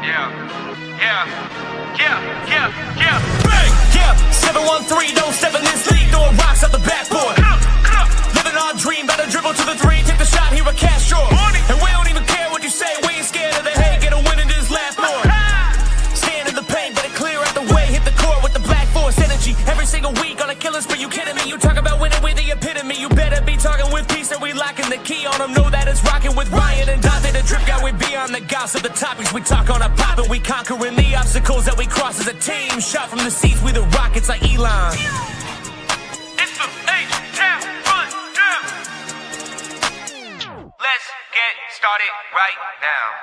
Bang! Yeah, 713, don't step in this league, throwing rocks out the backboard. Living our dream, better dribble to the three, take the shot, here a cash short. And we don't even care what you say, we ain't scared of the hate, get a win in this last more. Stand in the paint, better clear out the way, hit the court with the black force energy. Every single week on a killing spree, you kidding me? You talk about winning with the epitome, you better be talking with peace and we locking the key on them. Know that it's rocking with Ryan and Dante, the drip guy, we beyond the gossip, the topics we talk on a pop, and we conquering the obstacles that we cross as a team. Shot from the seats, we the Rockets like Elon. It's the H-Town Run Down. Let's get started right now.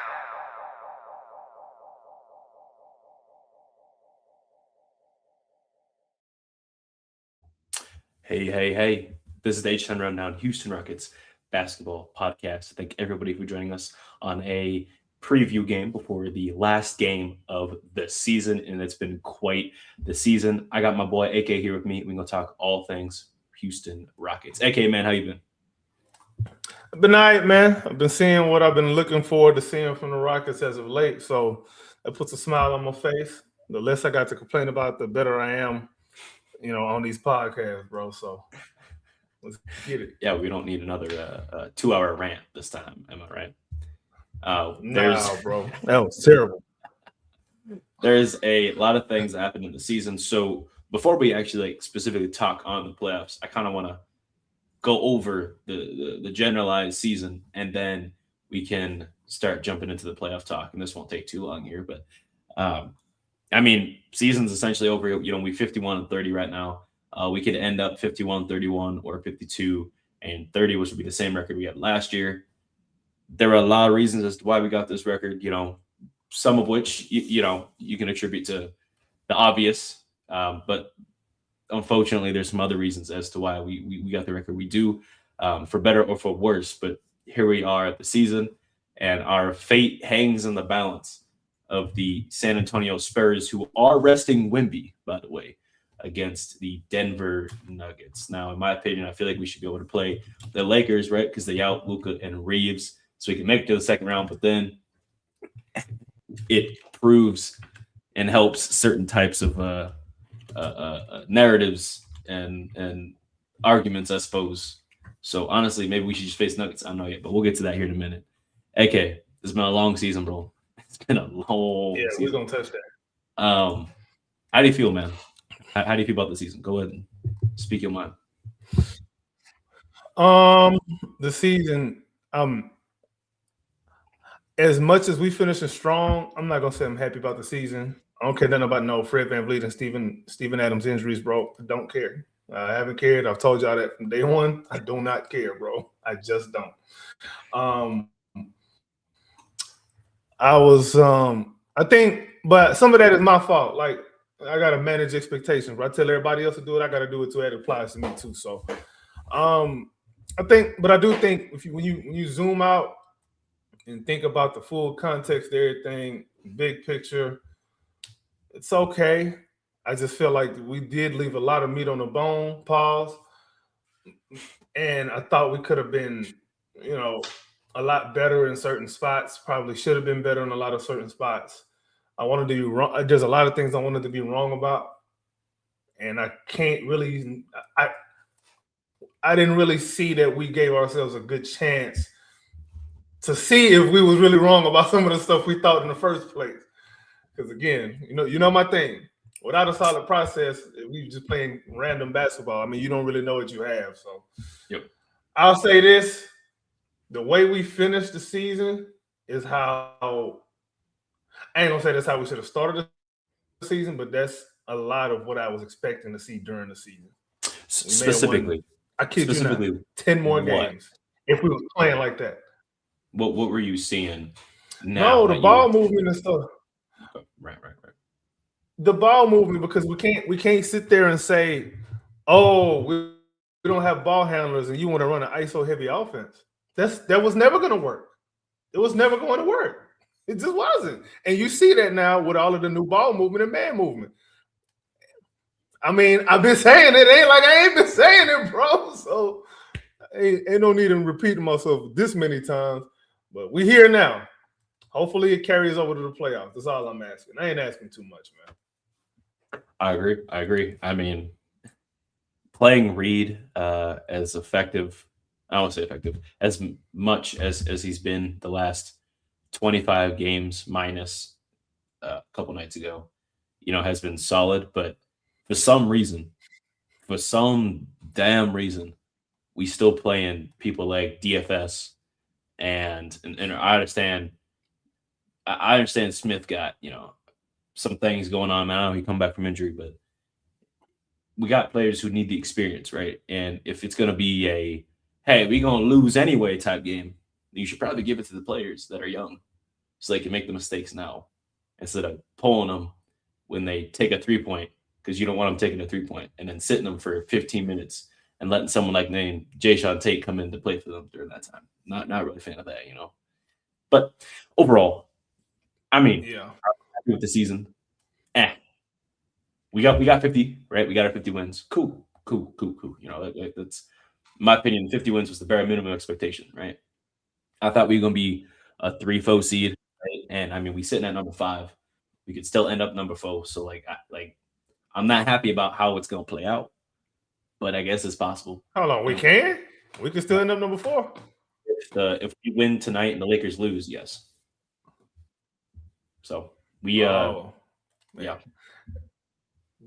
Hey. This is the H-Town Rundown, Houston Rockets basketball podcast. Thank everybody for joining us on a preview game before the last game of the season, and it's been quite the season. I got my boy AK here with me. We're going to talk all things Houston Rockets. AK, man, how you been? I've been all right, man. I've been seeing what I've been looking forward to seeing from the Rockets as of late, so that puts a smile on my face. The less I got to complain about, the better I am, on these podcasts, bro. So let's get it. Yeah, we don't need another 2-hour rant this time. Am I right? No, bro. That was terrible. There's a lot of things that happened in the season. So before we actually specifically talk on the playoffs, I kind of want to go over the generalized season, and then we can start jumping into the playoff talk. And this won't take too long here, but season's essentially over. We 51-30 right now. We could end up 51-31 or 52-30, which would be the same record we had last year. There were a lot of reasons as to why we got this record, some of which, you can attribute to the obvious. But unfortunately, there's some other reasons as to why we got the record we do, for better or for worse. But here we are at the season, and our fate hangs in the balance of the San Antonio Spurs, who are resting Wemby, by the way, against the Denver Nuggets. Now, in my opinion, I feel like we should be able to play the Lakers, right? Because they out Luka and Reeves, so we can make it to the second round. But then it proves and helps certain types of narratives and arguments, I suppose. So honestly, maybe we should just face Nuggets. I don't know yet, but we'll get to that here in a minute. AK, it's been a long season, bro. It's been a long season. We're gonna touch that. How do you feel, man? How do you feel about the season? Go ahead and speak your mind. The season, as much as we finishing strong, I'm not gonna say I'm happy about the season. I don't care nothing about Fred VanVleet and Steven Adams injuries, bro. I don't care. I haven't cared. I've told y'all that from day one. I do not care, bro. I just don't. But some of that is my fault. Like, I gotta manage expectations. But I tell everybody else to do it, I gotta do it too. It applies to me too. So, I do think when you zoom out and think about the full context of everything, big picture, it's okay. I just feel like we did leave a lot of meat on the bone. Pause. And I thought we could have been, a lot better in certain spots. Probably should have been better in a lot of certain spots. I wanted to be wrong. There's a lot of things I wanted to be wrong about, and I can't really. I didn't really see that we gave ourselves a good chance to see if we was really wrong about some of the stuff we thought in the first place. Because again, you know my thing. Without a solid process, we just playing random basketball. You don't really know what you have. So, yep. I'll say this: the way we finished the season is how. I ain't gonna say that's how we should have started the season, but that's a lot of what I was expecting to see during the season. Specifically, I kid you not, 10 more games if we were playing like that. What were you seeing? Now no, the ball movement and stuff. Right. The ball movement, because we can't sit there and say, "Oh, we don't have ball handlers," and you want to run an ISO heavy offense. That was never going to work. It was never going to work. It just wasn't. And you see that now with all of the new ball movement and man movement. I've been saying it. Ain't like I ain't been saying it, bro. So ain't no need in repeating myself this many times. But we here now. Hopefully it carries over to the playoffs. That's all I'm asking. I ain't asking too much, man. I agree. I mean, playing Reed as effective, I don't say effective, as much as he's been the last 25 games minus a couple nights ago, has been solid. But for some damn reason, we still playing people like DFS, and I understand. I understand Smith got some things going on now. He come back from injury, but we got players who need the experience, right? And if it's going to be a hey, we're going to lose anyway type game, you should probably give it to the players that are young so they can make the mistakes now instead of pulling them when they take a 3-point, because you don't want them taking a 3-point and then sitting them for 15 minutes and letting someone like named Jayshawn Tate come in to play for them during that time. Not really a fan of that, But overall, I mean, I'm happy with the season. We got 50, right? We got our 50 wins. Cool. That's in my opinion. 50 wins was the bare minimum expectation, right? I thought we were gonna be a 3-4 seed, right? And I mean, we sitting at number 5. We could still end up number 4. So I'm not happy about how it's gonna play out, but I guess it's possible. Hold on, we can still end up number 4 if we win tonight and the Lakers lose. Yes. So we yeah.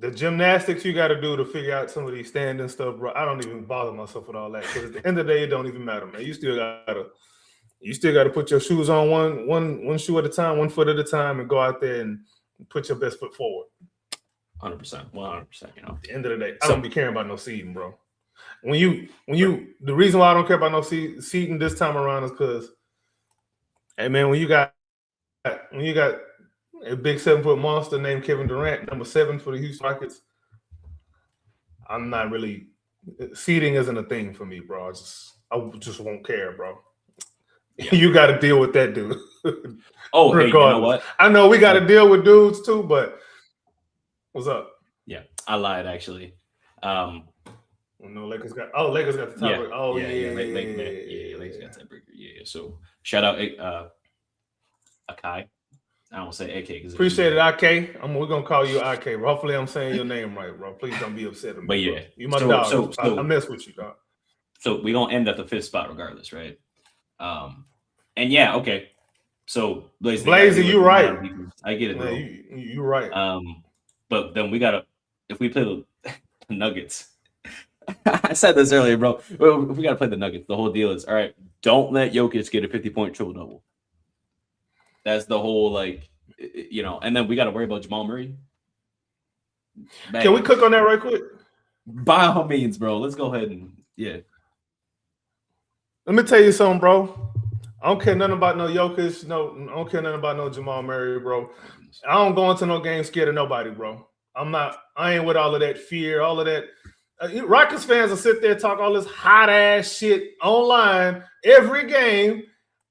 The gymnastics you got to do to figure out some of these standing stuff, bro. I don't even bother myself with all that, because at the end of the day, it don't even matter, man. You still gotta put your shoes on one shoe at a time, 1 foot at a time, and go out there and put your best foot forward. 100%, 100%. At the end of the day, I don't be caring about no seeding, bro. The reason why I don't care about no seeding this time around is because, hey man, when you got a big 7-foot monster named Kevin Durant, number 7 for the Houston Rockets, I'm not really seeding isn't a thing for me, bro. I just won't care, bro. Yeah. You got to deal with that dude. Oh, hey, you know what? I know we got to deal with dudes too, but what's up? Yeah, I lied actually. Lakers got the tiebreaker. Lakers got tiebreaker. Yeah. So shout out Akai. I don't say AK. Appreciate it, AK. We're gonna call you AK. Hopefully, I'm saying your name right, bro. Please don't be upset at me. But yeah, bro. You my dog. I mess with you, dog. So we're gonna end at the 5th spot regardless, right? And yeah, okay. So Blazy, you right. I get it, bro. You right. But then if we play the Nuggets. I said this earlier, bro. We gotta play the Nuggets. The whole deal is all right. Don't let Jokic get a 50-point triple-double. That's the whole and then we got to worry about Jamal Murray. Bang. Can we cook on that right quick? By all means, bro. Let's go ahead and Let me tell you something, bro. I don't care nothing about no Jokic. No, I don't care nothing about no Jamal Murray, bro. I don't go into no game scared of nobody, bro. I ain't with all of that fear, all of that. Rockets fans will sit there and talk all this hot ass shit online every game.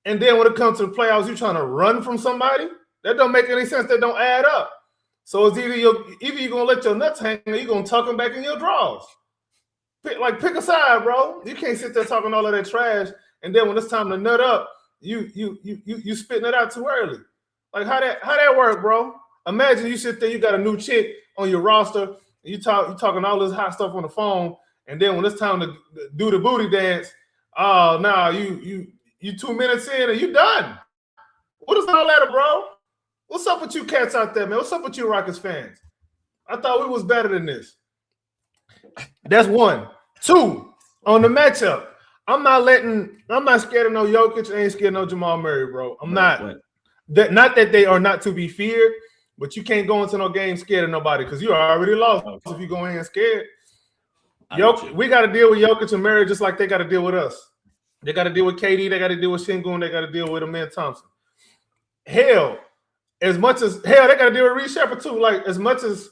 And then when it comes to the playoffs, you trying to run from somebody? That don't make any sense. That don't add up. So it's either you're going to let your nuts hang or you're going to tuck them back in your drawers. Pick a side, bro. You can't sit there talking all of that trash. And then when it's time to nut up, you spitting it out too early. Like how that work, bro? Imagine you sit there, you got a new chick on your roster, and you talking all this hot stuff on the phone, and then when it's time to do the booty dance, oh nah, you 2 minutes in and you done. What is all that, bro? What's up with you cats out there, man? What's up with you Rockets fans? I thought we was better than this. That's 1. 2, on the matchup. I'm not scared of no Jokic. I ain't scared of no Jamal Murray, bro. I'm not. Not that they are not to be feared, but you can't go into no game scared of nobody because you already lost if you go in scared. We got to deal with Jokic and Murray just like they got to deal with us. They got to deal with KD. They got to deal with Şengün. They got to deal with Amen Thompson. Hell, they got to deal with Reed Shepherd too. As much as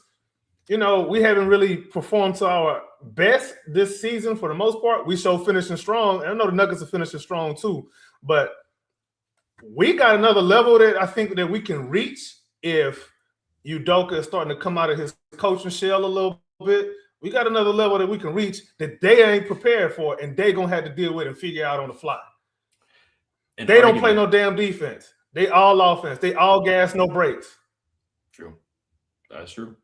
we haven't really performed to our best this season for the most part, we show finishing strong. And I know the Nuggets are finishing strong too, but we got another level that I think that we can reach if Udoka is starting to come out of his coaching shell a little bit. We got another level that we can reach that they ain't prepared for, and they gonna have to deal with and figure out on the fly. They don't play no damn defense. They all offense. They all gas, no brakes. True. That's true.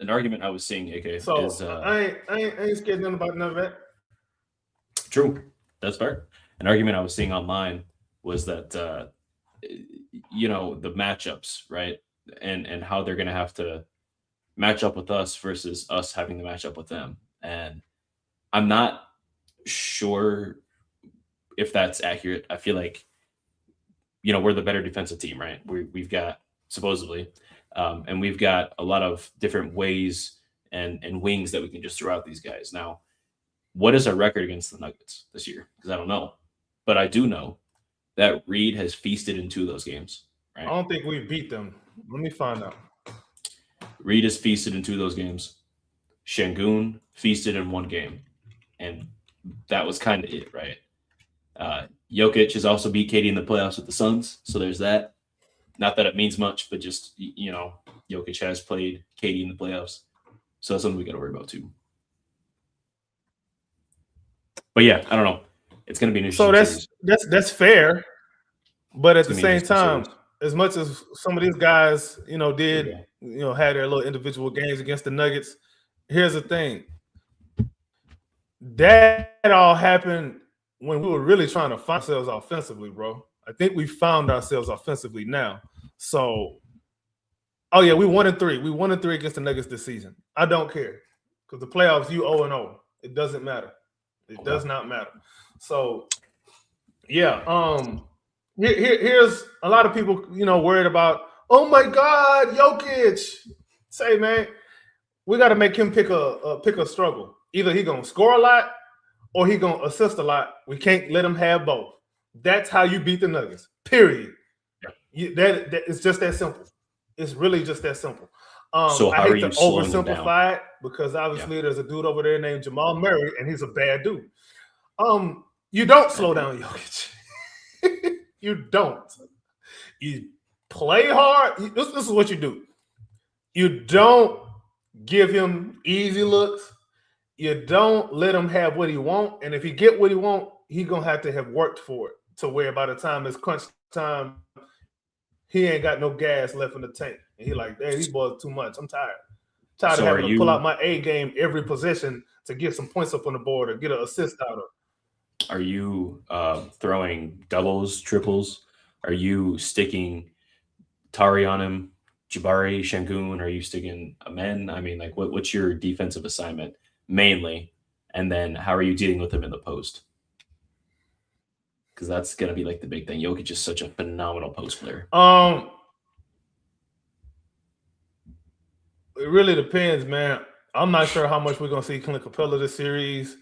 An argument I was seeing, AK, So is I ain't scared nothing about none of that. true. That's fair. An argument I was seeing online was that the matchups, right, and how they're going to have to match up with us versus us having to match up with them. And I'm not sure if that's accurate. I feel like we're the better defensive team, right? We've got supposedly, and we've got a lot of different ways and wings that we can just throw out these guys. Now, what is our record against the Nuggets this year? Because I don't know, but I do know that Reed has feasted in 2 of those games. Right? I don't think we beat them. Let me find out. Reed has feasted in 2 of those games. Şengün feasted in 1 game, and that was kind of it, right? Jokic has also beat KD in the playoffs with the Suns, so there's that. Not that it means much, but just Jokic has played KD in the playoffs, so that's something we got to worry about too. But yeah, I don't know. It's going to be an interesting series. That's fair, but at the same time, as much as some of these guys, had their little individual games against the Nuggets, here's the thing. That all happened when we were really trying to find ourselves offensively, bro. I think we found ourselves offensively now. So, we 1-3. We 1-3 against the Nuggets this season. I don't care because the playoffs, you 0-0. It doesn't matter. It does not matter. So, yeah. Here's a lot of people, worried about. Oh my God, Jokic. Say, man, we got to make him pick a struggle. Either he gonna score a lot or he gonna assist a lot. We can't let him have both. That's how you beat the Nuggets. Period. Yeah. That it's just that simple. It's really just that simple. So I hate to oversimplify it because obviously there's a dude over there named Jamal Murray and he's a bad dude. You don't slow down Jokic. You don't. You play hard. This is what you do. You don't give him easy looks. You don't let him have what he want. And if he get what he want, he going to have worked for it to where by the time it's crunch time, he ain't got no gas left in the tank. And he like, hey, these boys too much. I'm tired. Of having to pull out my A game every possession to get some points up on the board or get an assist out of. Are you throwing doubles, triples? Are you sticking Tari on him, Jabari, Şengün? Are you sticking Amen? I mean, like, what's your defensive assignment mainly? And then how are you dealing with him in the post? Because that's going to be like the big thing. Jokic is such a phenomenal post player. It really depends, man. I'm not sure how much we're going to see Clint Capella this series.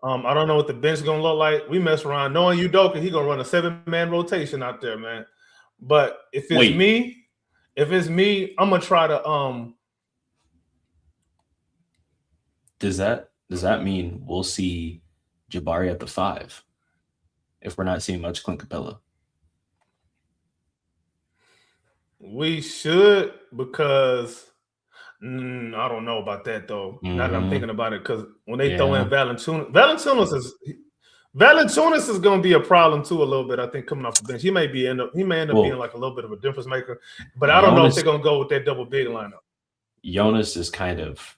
I don't know what the bench is going to look like. We mess around. Knowing Udoka, he's going to run a 7-man rotation out there, man. But if it's me, I'm going to try to Does that mean we'll see Jabari at the 5 if we're not seeing much Clint Capella? We should, because I don't know about that though. Now that I'm thinking about it, because when they throw in Valanciunas is going to be a problem too a little bit. I think coming off the bench, he may end up being like a little bit of a difference maker. But I don't know if they're going to go with that double big lineup. Jonas is kind of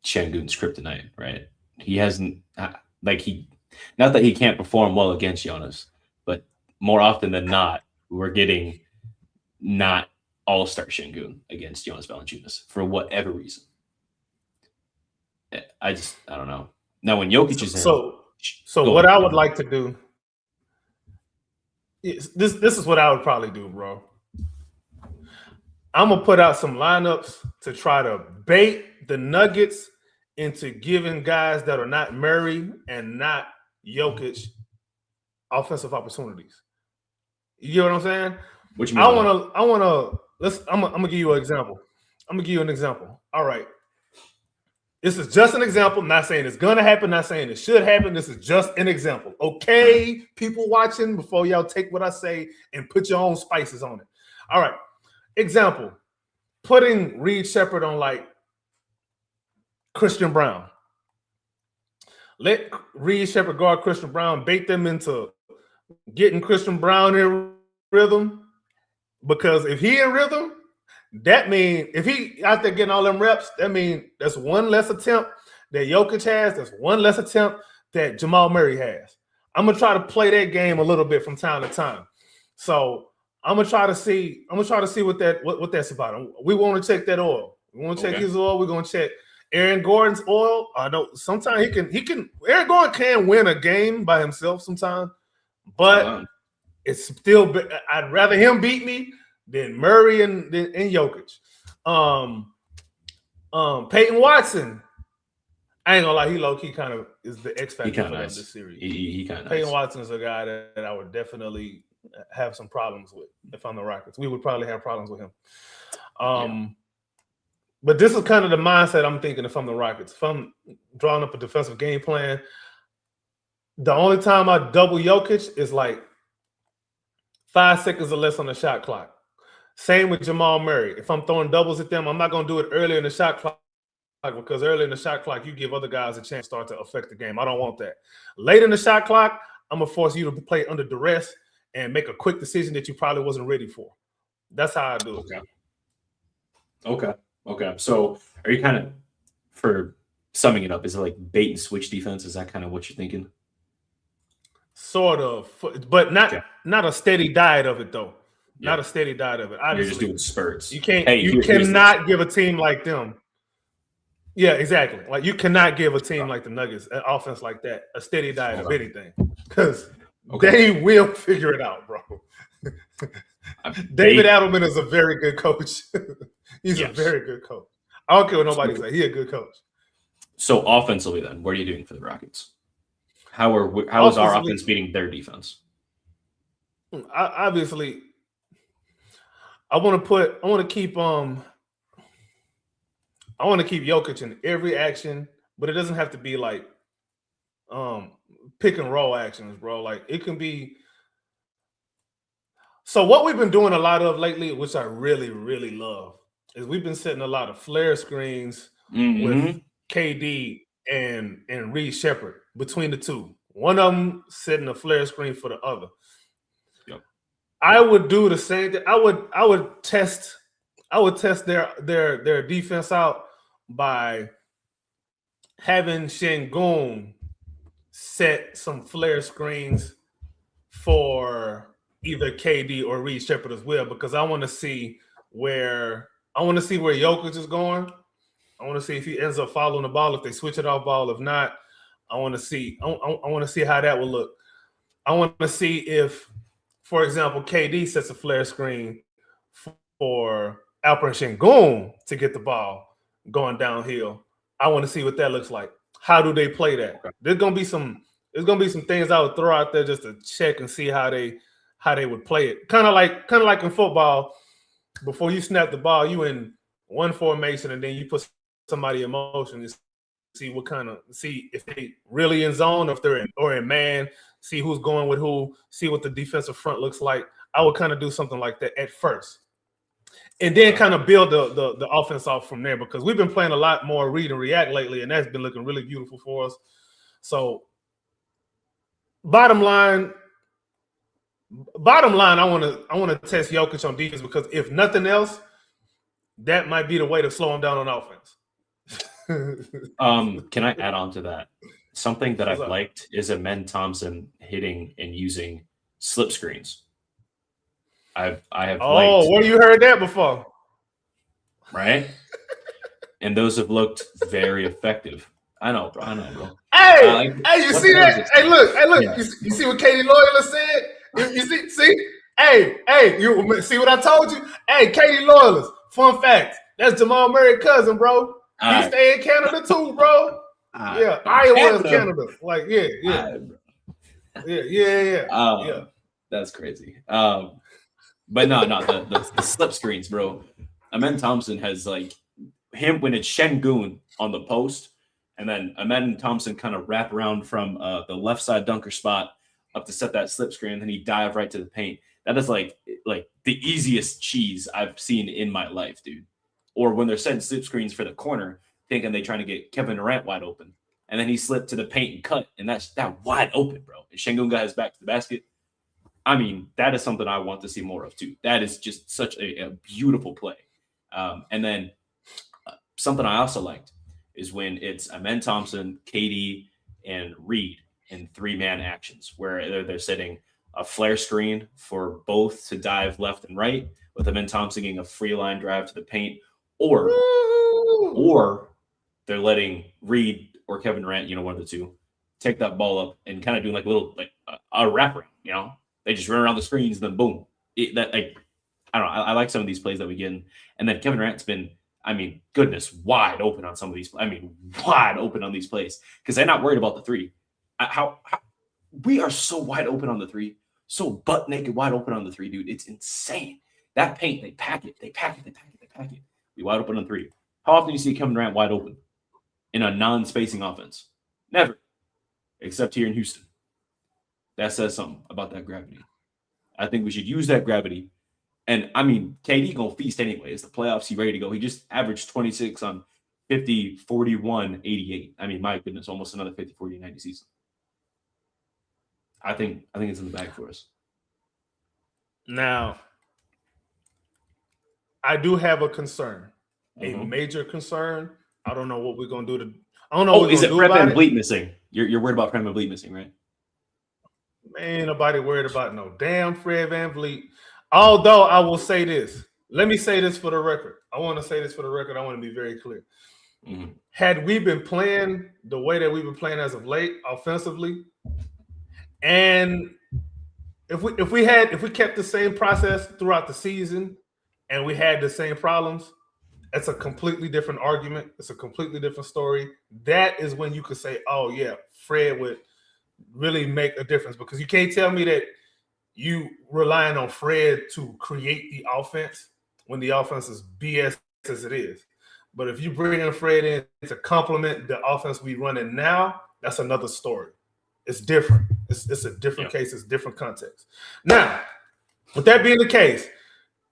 Şengün's kryptonite, right? He hasn't not that he can't perform well against Jonas, but more often than not, we're getting not all-star Şengün against Jonas Valanciunas for whatever reason. I don't know. Now when Jokic is in, so what I would like to do is this is what I would probably do, bro. I'm gonna put out some lineups to try to bait the Nuggets into giving guys that are not Murray and not Jokic offensive opportunities. You know what I'm saying? What you mean? I'm gonna give you an example. All right. This is just an example. Not saying it's gonna happen, not saying it should happen. This is just an example. Okay, people watching, before y'all take what I say and put your own spices on it. All right. Example. Putting Reed Shepherd on like Christian Brown. Let Reed Shepherd guard Christian Brown, bait them into getting Christian Brown in rhythm, because if he in rhythm, that means if he out there getting all them reps, that means that's one less attempt that Jokic has. That's one less attempt that Jamal Murray has. I'm gonna try to play that game a little bit from time to time. So I'm gonna try to see what that's about. We want to check that oil. We want to check his oil. We're gonna check Aaron Gordon's oil. I know sometimes he can. Aaron Gordon can win a game by himself sometimes, but it's still. I'd rather him beat me than Murray and Jokic. Peyton Watson. I ain't gonna lie, he low key kind of is the X factor for this series. He kind of Peyton Watson is a guy that I would definitely have some problems with if I'm the Rockets. We would probably have problems with him. But this is kind of the mindset I'm thinking if I'm the Rockets. If I'm drawing up a defensive game plan, the only time I double Jokic is like 5 seconds or less on the shot clock. Same with Jamal Murray. If I'm throwing doubles at them, I'm not going to do it earlier in the shot clock because early in the shot clock, you give other guys a chance to start to affect the game. I don't want that. Late in the shot clock, I'm going to force you to play under duress and make a quick decision that you probably wasn't ready for. That's how I do it. Okay. So are you kind of, for summing it up, is it like bait and switch defense? Is that kind of what you're thinking? Sort of, but not a steady diet of it though. Yeah. Not a steady diet of it. Obviously, you're just doing spurts. You can't. You cannot give a team like them. Yeah, exactly. Like you cannot give a team like the Nuggets an offense like that a steady diet of anything because they will figure it out, bro. David Adelman is a very good coach. He's a very good coach. I don't care what nobody says. He's a good coach. So offensively, then, what are you doing for the Rockets? How is our offense beating their defense? Obviously, I want to keep Jokic in every action, but it doesn't have to be like pick and roll actions, bro. Like it can be. So what we've been doing a lot of lately, which I really, really love, is we've been setting a lot of flare screens with KD and Reed Shepherd between the two. One of them setting a flare screen for the other. Yep. I would do the same thing. I would test their defense out by having Şengün set some flare screens for either KD or Reed Shepherd as well, because I want to see where Jokic is going. I want to see if he ends up following the ball, if they switch it off ball. If not, I want to see how that will look. I want to see if, for example, KD sets a flare screen for Alperen Şengün to get the ball going downhill. I want to see what that looks like. How do they play that? Okay. There's gonna be some things I would throw out there just to check and see how they would play it. Kind of like in football, before you snap the ball, you in one formation and then you put somebody in motion and see if they really in zone, if they're in man, see who's going with who, see what the defensive front looks like. I would kind of do something like that at first. And then kind of build the offense off from there, because we've been playing a lot more read and react lately, and that's been looking really beautiful for us. So bottom line, I want to test Jokic on defense, because if nothing else, that might be the way to slow him down on offense. Can I add on to that? Something that I've liked is Amen Thompson hitting and using slip screens. I have. Oh, where you heard that before? Right, and those have looked very effective. I know, bro. Hey, you see that? Hey, look. Yeah. You see what Katie Loyler said? You see? Hey, you see what I told you? Hey, Katie Loyler. Fun fact: that's Jamal Murray's cousin, bro. He stay in Canada too, bro. Yeah, Iowa is Canada. Like, yeah. That's crazy. But no, the slip screens, bro. Amen Thompson has like him when it's Şengün on the post, and then Amen Thompson kind of wrap around from the left side dunker spot up to set that slip screen, and then he dive right to the paint. That is like the easiest cheese I've seen in my life, dude. Or when they're setting slip screens for the corner, thinking they're trying to get Kevin Durant wide open, and then he slipped to the paint and cut, and that's that wide open, bro. And Şengün got his back to the basket. I mean, that is something I want to see more of too. That is just such a beautiful play. And then something I also liked is when it's Amen Thompson, KD, and Reed in 3-man actions, where they're setting a flare screen for both to dive left and right, with Amen Thompson getting a free line drive to the paint, or they're letting Reed or Kevin Durant, one of the two, take that ball up and kind of doing a wrapper, They just run around the screens, then boom. I don't know. I like some of these plays that we get in. And then Kevin Durant's been, goodness, wide open on some of these. Wide open on these plays because they're not worried about the three. How we are so wide open on the three, so butt naked wide open on the three, dude. It's insane. That paint, they pack it. We wide open on three. How often do you see Kevin Durant wide open in a non-spacing offense? Never, except here in Houston. That says something about that gravity. I think we should use that gravity. And KD gonna feast anyway. It's the playoffs. He ready to go. He just averaged 26 on 50, 41, 88. My goodness, almost another 50, 40, 90 season. I think it's in the bag for us. Now, I do have a concern, a major concern. I don't know what we're gonna do I don't know. Is it Fred VanVleet missing? You're worried about Fred VanVleet missing, right? Man, nobody worried about no damn Fred VanVleet. Although I will say this. Let me say this for the record. I want to say this for the record. I want to be very clear. Mm-hmm. Had we been playing the way that we've been playing as of late, offensively, and if we kept the same process throughout the season and we had the same problems, it's a completely different argument. It's a completely different story. That is when you could say, oh, yeah, Fred would really make a difference, because you can't tell me that you relying on Fred to create the offense when the offense is BS as it is. But if you bring in Fred in to complement the offense we running now, that's another story. It's different. It's a different case. It's different context. Now, with that being the case,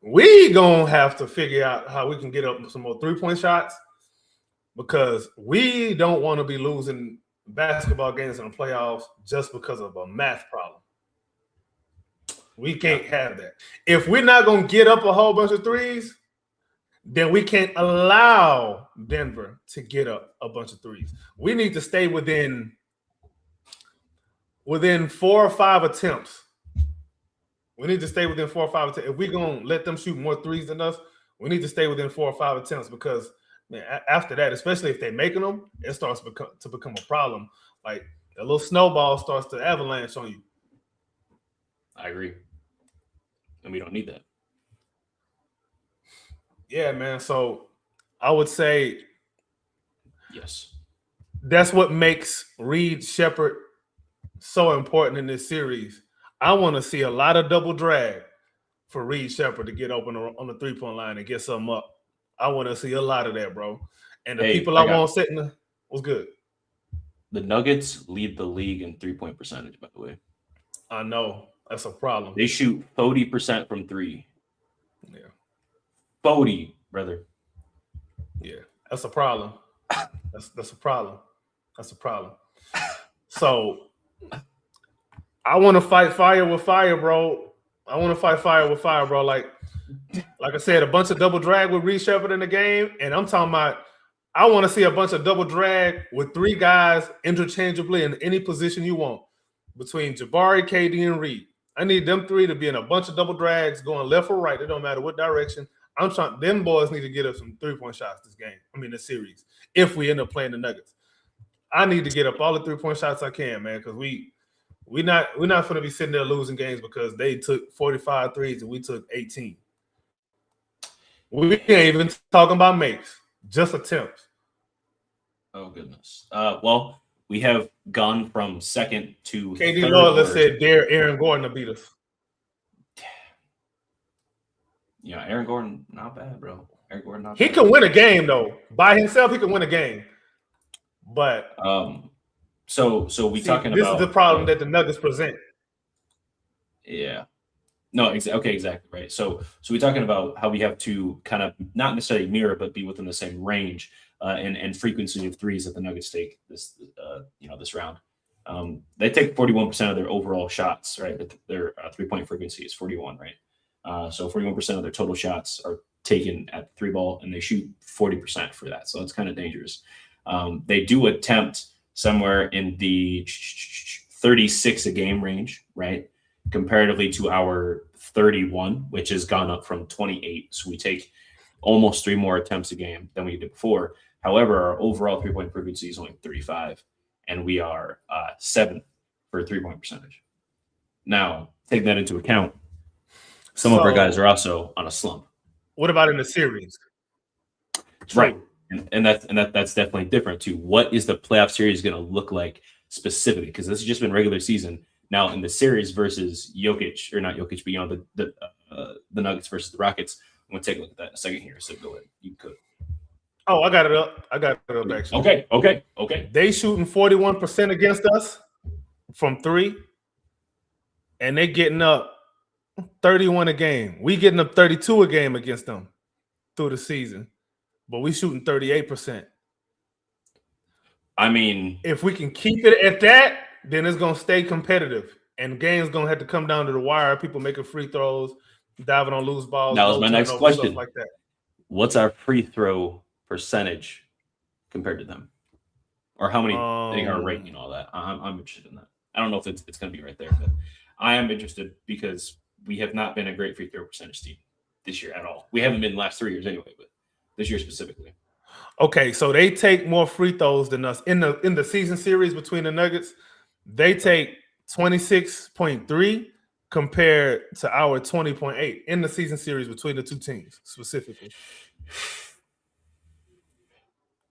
we gonna have to figure out how we can get up some more 3-point shots, because we don't want to be losing basketball games in the playoffs just because of a math problem. We can't have that. If we're not gonna get up a whole bunch of threes, then we can't allow Denver to get up a bunch of threes. We need to stay within 4 or 5 attempts. We need to stay within 4 or 5 attempts. If we're going to let them shoot more threes than us, we need to stay within 4 or 5 attempts, because after that, especially if they're making them, it starts to become a problem. Like a little snowball starts to avalanche on you. I agree. And we don't need that. Yeah, man. So I would say yes, that's what makes Reed Shepherd so important in this series. I want to see a lot of double drag for Reed Shepherd to get open on the 3-point line and get something up. I want to see a lot of that, bro. And the people I want sitting was good. The Nuggets lead the league in 3-point percentage, by the way. I know. That's a problem. They shoot 40% from 3. Yeah. 40, brother. Yeah. That's a problem. That's a problem. That's a problem. So I want to fight fire with fire, bro. I want to fight fire with fire, bro. Like I said, a bunch of double drag with Reed Shepherd in the game. And I'm talking about, I want to see a bunch of double drag with 3 guys interchangeably in any position you want between Jabari, KD, and Reed. I need them 3 to be in a bunch of double drags going left or right. It don't matter what direction. Them boys need to get us some 3-point shots this series, if we end up playing the Nuggets. I need to get up all the 3-point shots I can, man, because we're not going to be sitting there losing games because they took 45 threes and we took 18. We ain't even talking about makes, just attempts. Oh, goodness. Well, we have gone from second to KD Lawler said dare Aaron Gordon to beat us. Yeah, Aaron Gordon, not bad, bro. Aaron Gordon, not bad. He can win a game, though. By himself, he can win a game. But so we talking this about is the problem that the Nuggets present. Yeah. No, okay, exactly right. So we're talking about how we have to kind of not necessarily mirror, but be within the same range and frequency of threes that the Nuggets take this round. They take 41% of their overall shots, right? Their 3-point frequency is 41, right? So 41% of their total shots are taken at the 3-ball, and they shoot 40% for that. So it's kind of dangerous. They do attempt somewhere in the 36 a game range, right? Comparatively to our 31, which has gone up from 28. So we take almost 3 more attempts a game than we did before. However, our overall 3-point frequency is only 35, and we are 7th for 3-point percentage. Now, take that into account. Some of our guys are also on a slump. What about in the series? Right. And that's definitely different too. What is the playoff series going to look like specifically? Because this has just been regular season. Now in the series versus Jokic, or not Jokic, but the Nuggets versus the Rockets. I'm going to take a look at that in a second here. So go ahead. You could. Oh, I got it up. Actually. Okay. They shooting 41% against us from 3, and they getting up 31 a game. We getting up 32 a game against them through the season, but we shooting 38%. I mean, if we can keep it at that, then it's gonna stay competitive, and games gonna have to come down to the wire. People making free throws, diving on loose balls. That was my next question. Like that. What's our free throw percentage compared to them, or how many they are rating and all that? I'm interested in that. I don't know if it's going to be right there, but I am interested because we have not been a great free throw percentage team this year at all. We haven't been the last 3 years anyway, but this year specifically. Okay, so they take more free throws than us in the season series between the Nuggets. They take 26.3 compared to our 20.8 in the season series between the two teams specifically.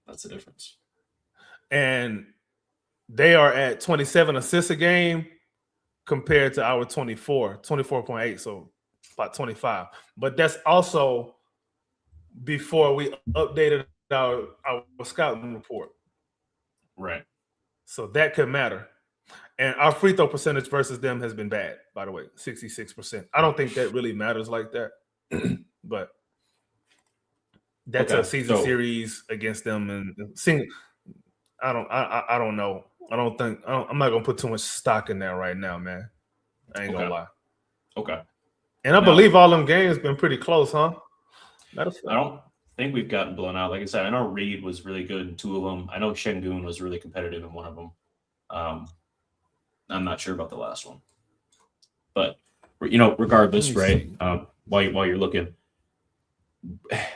That's the difference. And they are at 27 assists a game compared to our 24.8, so about 25. But that's also before we updated our scouting report. Right. So that could matter. And our free throw percentage versus them has been bad, by the way, 66%. I don't think that really matters like that, but that's a season series against them, and I don't know. I'm not gonna put too much stock in there right now, man. I ain't gonna lie. Okay. And I believe all them games been pretty close, huh? I don't think we've gotten blown out. Like I said, I know Reed was really good in 2 of them. I know Şengün was really competitive in 1 of them. I'm not sure about the last one, but regardless, right? While you're looking,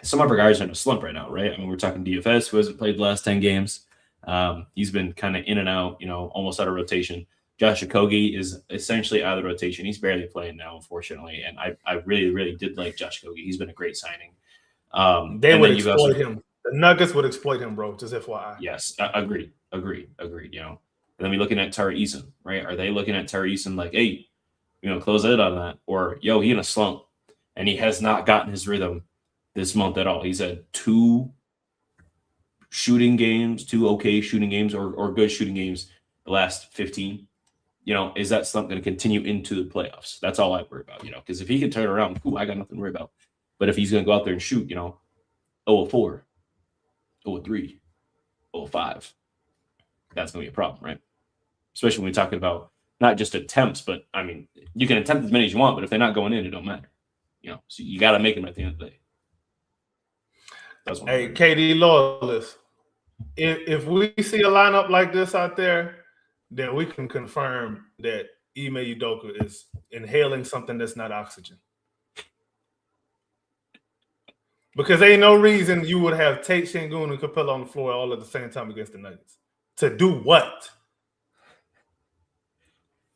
some of our guys are in a slump right now, right? I mean, we're talking DFS, who hasn't played the last 10 games. He's been kind of in and out, almost out of rotation. Josh Okogie is essentially out of the rotation. He's barely playing now, unfortunately. And I really, really did like Josh Okogie. He's been a great signing. They would exploit him. The Nuggets would exploit him, bro. Just FYI. Yes, agreed. And then we're looking at Tari Eason, right? Are they looking at Tari Eason like, hey, close it on that? Or, yo, he in a slump, and he has not gotten his rhythm this month at all. He's had 2 shooting games, 2 okay shooting games or good shooting games the last 15. Is that slump going to continue into the playoffs? That's all I worry about, because if he can turn around, cool, I got nothing to worry about. But if he's going to go out there and shoot, 0-4, 0-3, 0-5, that's going to be a problem, right? Especially when we're talking about not just attempts, but, I mean, you can attempt as many as you want, but if they're not going in, it don't matter. So you got to make them at the end of the day. Hey, KD loyalists, if we see a lineup like this out there, then we can confirm that Ime Udoka is inhaling something that's not oxygen. Because there ain't no reason you would have Tate, Şengün, and Capella on the floor all at the same time against the Nuggets. To do what?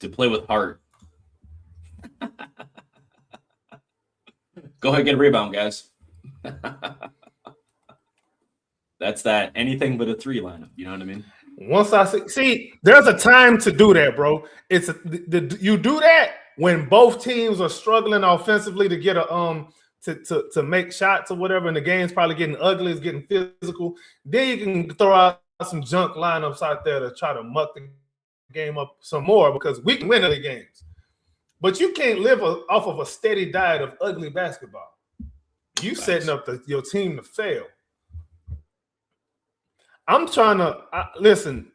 To play with heart. Go ahead and get a rebound, guys. That's that anything but a 3 lineup. You know what I mean? Once I see, there's a time to do that, bro. It's you do that when both teams are struggling offensively to get a to make shots or whatever, and the game's probably getting ugly, it's getting physical. Then you can throw out some junk lineups out there to try to muck the game up some more, because we can win the games. But you can't live off of a steady diet of ugly basketball. You setting up your team to fail. I'm trying to listen.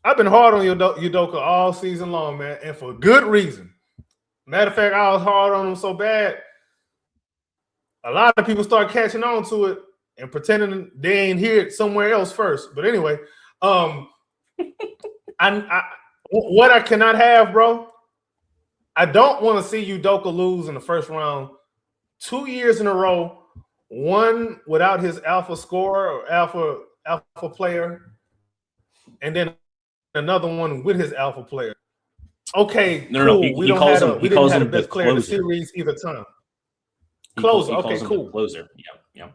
I've been hard on Udoka all season long, man, and for good reason. Matter of fact, I was hard on him so bad, a lot of people start catching on to it and pretending they ain't hear it somewhere else first. But anyway, what I cannot have, bro, I don't want to see Udoka lose in the first round 2 years in a row, one without his alpha scorer or alpha player, and then another one with his alpha player. Okay, no. we didn't have the best player in the series either time. Closer, okay, cool. Closer, yeah.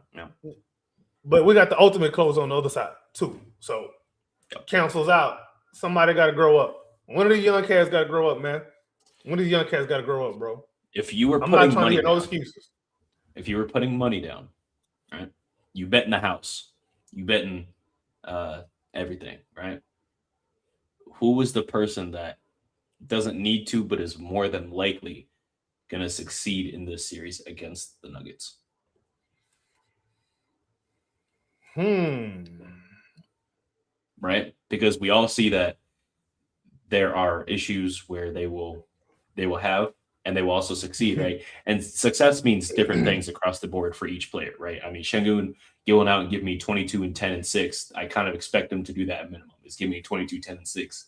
But we got the ultimate closer on the other side too. So cancels out. Somebody got to grow up. One of the young cats got to grow up, man. One of the young cats got to grow up, bro. If you were I'm not putting trying to money hear no down, excuses. if you were putting money down, right? You bet in the house. You bet in everything, right? Who was the person that doesn't need to, but is more than likely going to succeed in this series against the Nuggets? Right? Because we all see that there are issues where they will have, and they will also succeed, right? And success means different things across the board for each player, right? I mean, Şengün going out and give me 22 and 10 and 6. I kind of expect him to do that at minimum. Is give me 22, 10 and 6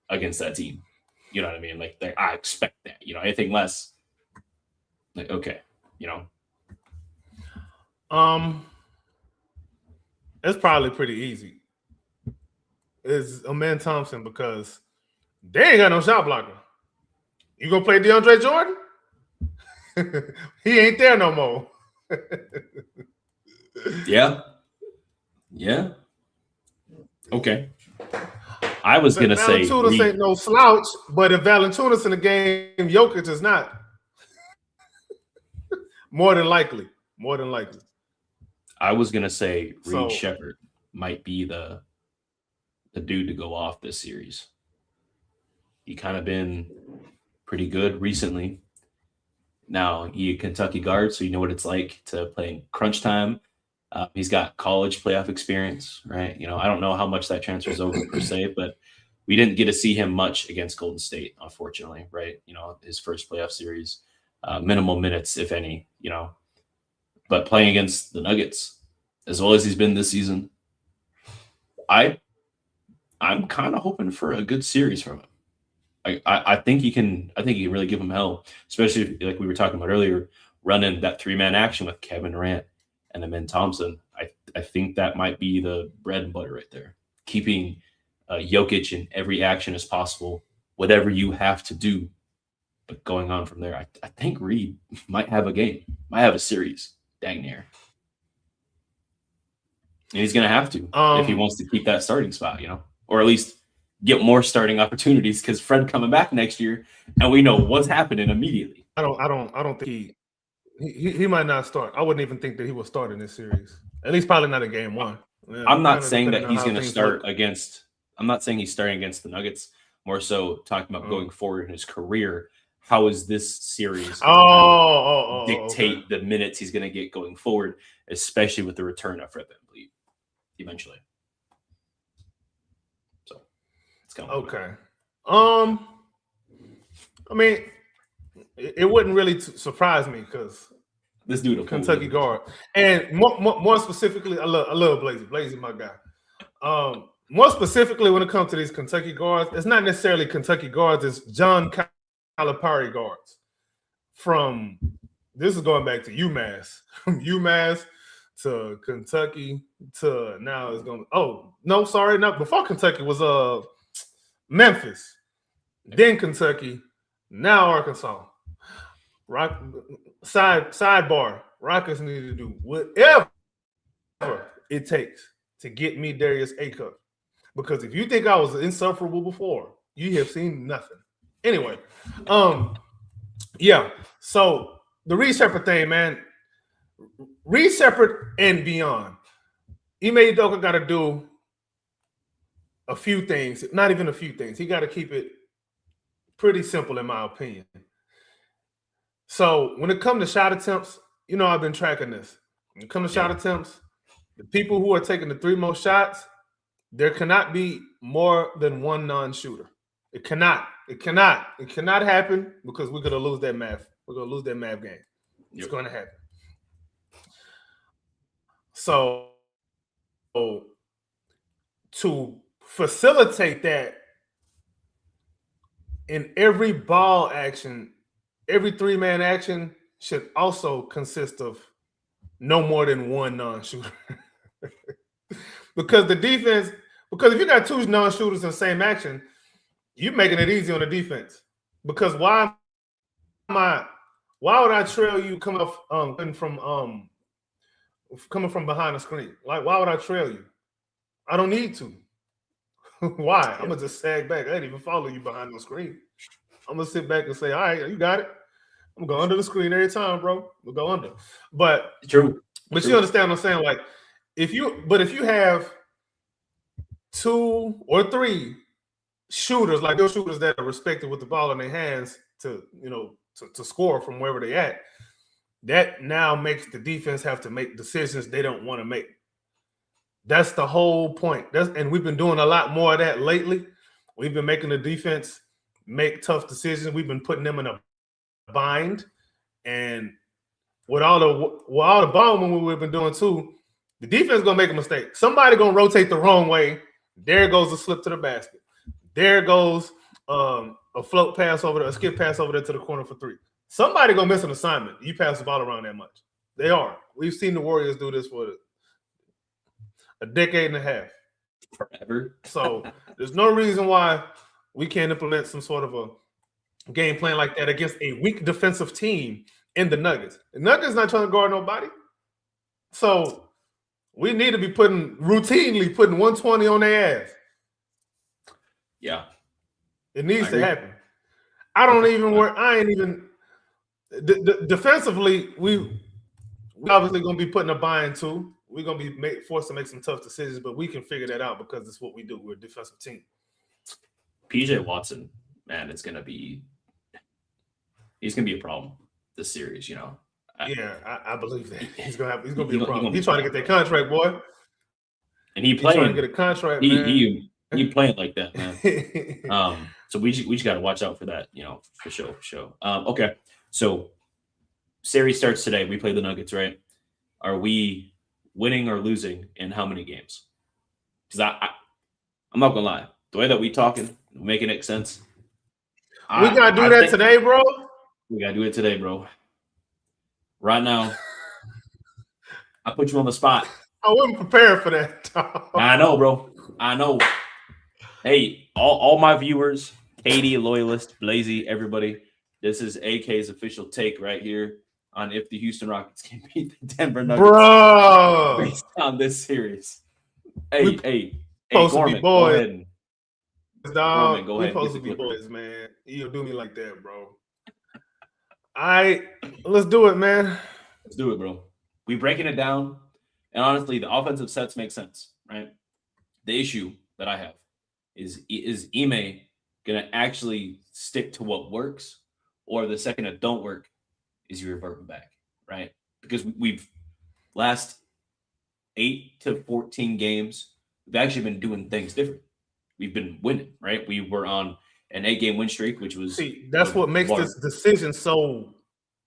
against that team. You know what I mean? Like, I expect that. You know, anything less, like, okay, you know. It's probably pretty easy. It's Amen Thompson, because they ain't got no shot blocker. You gonna play DeAndre Jordan? He ain't there no more. Yeah. Okay. I was gonna say Valanciunas ain't no slouch, but if Valanciunas in the game, Jokic is not. More than likely. I was gonna say So- Reed Shepherd might be the dude to go off this series. He kind of been pretty good recently. Now, he a Kentucky guard, so you know what it's like to play in crunch time. He's got college playoff experience, right? You know, I don't know how much that transfers over per se, but we didn't get to see him much against Golden State, unfortunately, right? You know, his first playoff series, minimal minutes, if any, you know. But playing against the Nuggets, as well as he's been this season, I'm kind of hoping for a good series from him. I think he can really give him hell, especially if, like we were talking about earlier, running that 3-man action with Kevin Durant and Amen Thompson. I think that might be the bread and butter right there. Keeping Jokic in every action as possible, whatever you have to do, but going on from there. I think Reed might have a game, might have a series, dang near. And he's going to have to if he wants to keep that starting spot, you know, or at least get more starting opportunities, because Fred coming back next year, and we know what's happening immediately. I don't think he might not start. I wouldn't even think that he will start in this series. At least probably not in game one. Yeah, I'm not saying that he's going to start against. I'm not saying he's starting against the Nuggets. More so talking about going forward in his career. How is this series dictate the minutes he's going to get going forward, especially with the return of Fred VanVleet eventually? So it's kind of okay. I mean, it wouldn't really surprise me, because this dude, Kentucky guard, and more specifically, I love Blazy. Blazy, my guy. More specifically, when it comes to these Kentucky guards, it's not necessarily Kentucky guards; it's John Calipari guards. This is going back to UMass, from UMass to Kentucky to now it's going. Oh no, sorry, not before Kentucky was Memphis, then Kentucky, now Arkansas. Sidebar: Rockets need to do whatever it takes to get me Darius A-Cup, because if you think I was insufferable before, you have seen nothing. Anyway, yeah. So the Reed Shepherd thing, man. Reed Shepherd and beyond. Ime Udoka got to do a few things. Not even a few things. He got to keep it pretty simple, in my opinion. So when it comes to shot attempts, you know, I've been tracking this. When it comes to shot attempts, the people who are taking the 3 most shots, there cannot be more than one non-shooter. It cannot happen because we're gonna lose that math. We're gonna lose that math game. It's going to happen. So to facilitate that in every ball action, every 3-man action should also consist of no more than one non-shooter. Because the defense, because if you got 2 non-shooters in the same action, you're making it easy on the defense. Because why would I trail you coming from behind the screen? Like, why would I trail you? I don't need to. Why? I'm gonna just sag back. I didn't even follow you behind the screen. I'm gonna sit back and say, all right, you got it. I'm gonna go under the screen every time, bro. We'll go under. But True. You understand what I'm saying? Like, if you have 2 or 3 shooters, like those shooters that are respected with the ball in their hands to score from wherever they at, that now makes the defense have to make decisions they don't want to make. That's the whole point. And we've been doing a lot more of that lately. We've been making the defense make tough decisions. We've been putting them in a bind. And with all the ball movement we've been doing too, the defense is gonna make a mistake. Somebody gonna rotate the wrong way. There goes a slip to the basket. There goes a float pass over there, a skip pass over there to the corner for 3. Somebody gonna miss an assignment. You pass the ball around that much. They are. We've seen the Warriors do this for a decade and a half. Forever. So there's no reason why we can't implement some sort of a game plan like that against a weak defensive team in the Nuggets. The Nuggets not trying to guard nobody. So we need to be routinely putting 120 on their ass. Yeah. It needs to happen. I ain't even defensively, we obviously going to be putting a bind too. We're going to be forced to make some tough decisions, but we can figure that out because it's what we do. We're a defensive team. PJ Watson, man, he's going to be a problem this series, I believe that. He's going to be a problem. He's trying to get that contract, boy. And he's trying to get a contract, man. He playing like that, man. So we just got to watch out for that, for sure. Okay, so series starts today. We play the Nuggets, right? Are we winning or losing in how many games? Because I'm not gonna lie, the way that we talking, making it sense. We gotta do that today, bro. We gotta do it today, bro. Right now, I put you on the spot. I wasn't prepared for that. I know, bro. I know. Hey, all my viewers, Katie, Loyalist, Blazy, everybody, this is AK's official take right here on if the Houston Rockets can beat the Denver Nuggets, bro, based on this series. Hey, Gorman, go ahead. Dog, we're supposed to be boys, man. You don't do me like that, bro. Let's do it, man. Let's do it, bro. We breaking it down, and honestly, the offensive sets make sense, right? The issue that I have is Ime gonna actually stick to what works, or the second it don't work, is you revert back, right? Because we've last 8 to 14 games, we've actually been doing things different. We've been winning, right? We were on an 8-game win streak, which was that's what makes this decision so